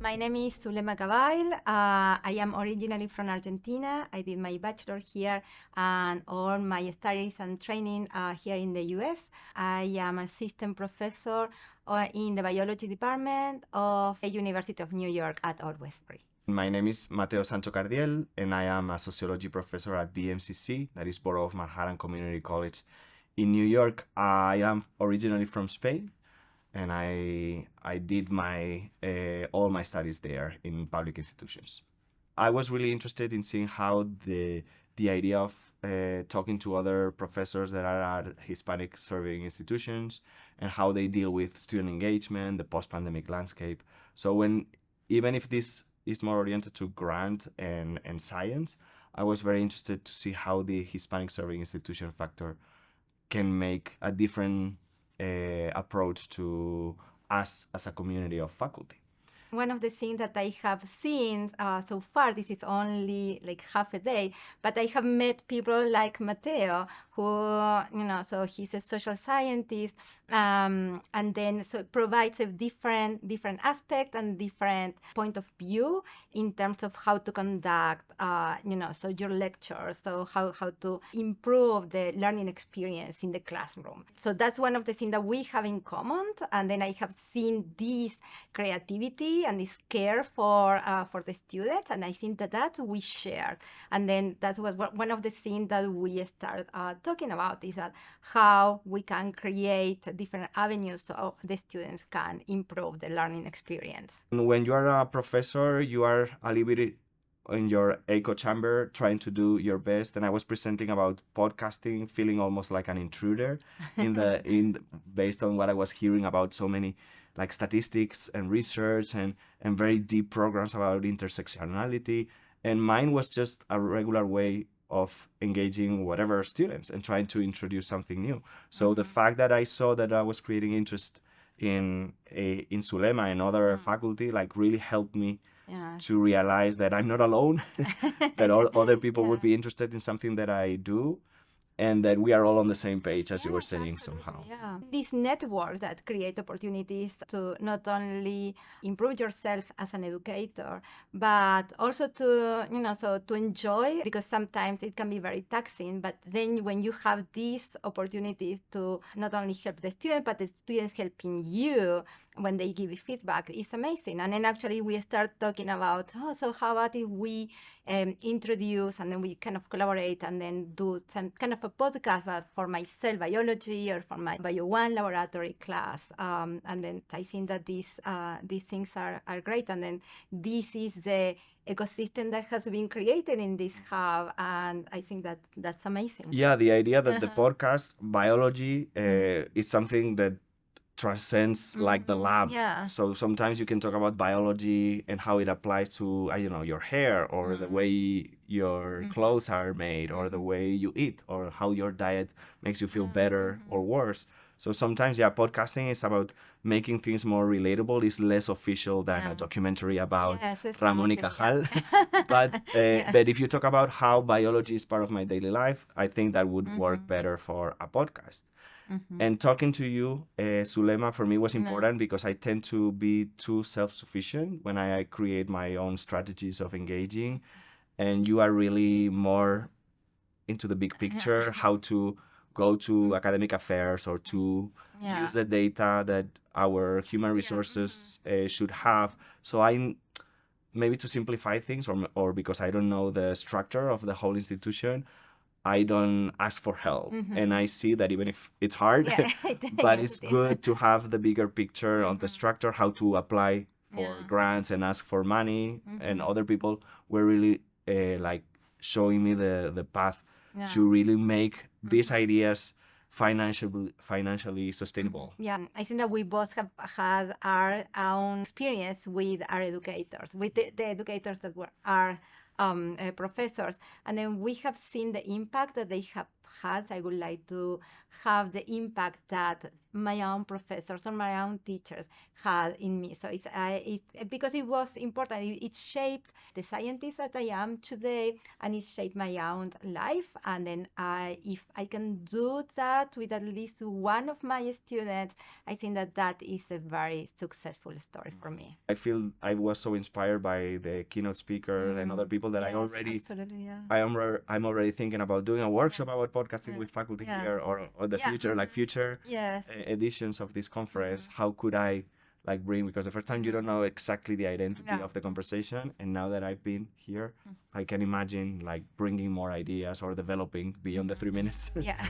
My name is Zulema Cabail. I am originally from Argentina. I did my bachelor here and all my studies and training here in the US. I am assistant professor in the biology department of the University of New York at Old Westbury. My name is Mateo Sancho Cardiel, and I am a sociology professor at BMCC, that is Borough of Manhattan Community College in New York. I am originally from Spain, and I did my all my studies there in public institutions. I was really interested in seeing how the idea of talking to other professors that are at Hispanic-Serving institutions and how they deal with student engagement, the post-pandemic landscape. So even if this is more oriented to grant and science, I was very interested to see how the Hispanic-Serving institution factor can make a different approach to us as a community of faculty. One of the things that I have seen so far, this is only like half a day, but I have met people like Mateo, who, so he's a social scientist, and then so provides a different aspect and different point of view in terms of how to conduct, so your lectures, so how to improve the learning experience in the classroom. So that's one of the things that we have in common. And then I have seen this creativity and this care for the students, and I think that we shared. And then that's what one of the things that we start talking about is that how we can create different avenues so the students can improve the learning experience. When you are a professor, you are a little bit in your echo chamber trying to do your best, and I was presenting about podcasting, feeling almost like an intruder based on what I was hearing about so many like statistics and research and very deep programs about intersectionality. And mine was just a regular way of engaging whatever students and trying to introduce something new. So the fact that I saw that I was creating interest in Zulema and other faculty like really helped me to realize that I'm not alone, that other people would be interested in something that I do, and that we are all on the same page, as you were saying, somehow. Yeah. This network that create opportunities to not only improve yourself as an educator, but also to to enjoy, because sometimes it can be very taxing, but then when you have these opportunities to not only help the student, but the students helping you when they give you feedback, it's amazing. And then actually we start talking about, so how about if we introduce and then we kind of collaborate and then do some kind of a podcast, but for my cell biology or for my Bio 1 laboratory class. And then I think that these things are great. And then this is the ecosystem that has been created in this hub, and I think that's amazing. Yeah, the idea that the podcast biology is something that transcends like the lab. Yeah. So sometimes you can talk about biology and how it applies to, your hair or the way your clothes are made or the way you eat or how your diet makes you feel better or worse. So sometimes, podcasting is about making things more relatable. It's less official than a documentary about Ramon y Cajal. But if you talk about how biology is part of my daily life, I think that would work better for a podcast. And talking to you, Zulema, for me was important because I tend to be too self-sufficient when I create my own strategies of engaging. And you are really more into the big picture, how to go to academic affairs or to use the data that our human resources should have. So maybe to simplify things or because I don't know the structure of the whole institution, I don't ask for help. And I see that even if it's hard, but it's good to have the bigger picture on the structure, how to apply for grants and ask for money. And other people were really like showing me the path to really make these ideas financially sustainable. Yeah, I think that we both have had our own experience with our educators, with the educators that are professors, and then we have seen the impact that they have had, I would like to have the impact that my own professors or my own teachers had in me. So because it was important. It shaped the scientist that I am today, and it shaped my own life. And then if I can do that with at least one of my students, I think that is a very successful story for me. I feel I was so inspired by the keynote speaker and other people that Yes, absolutely, yeah. I'm already thinking about doing a workshop about podcasting with faculty here, or the future, like future editions of this conference. How could I like bring, because the first time you don't know exactly the identity of the conversation, and now that I've been here, I can imagine like bringing more ideas or developing beyond the 3 minutes. Yeah.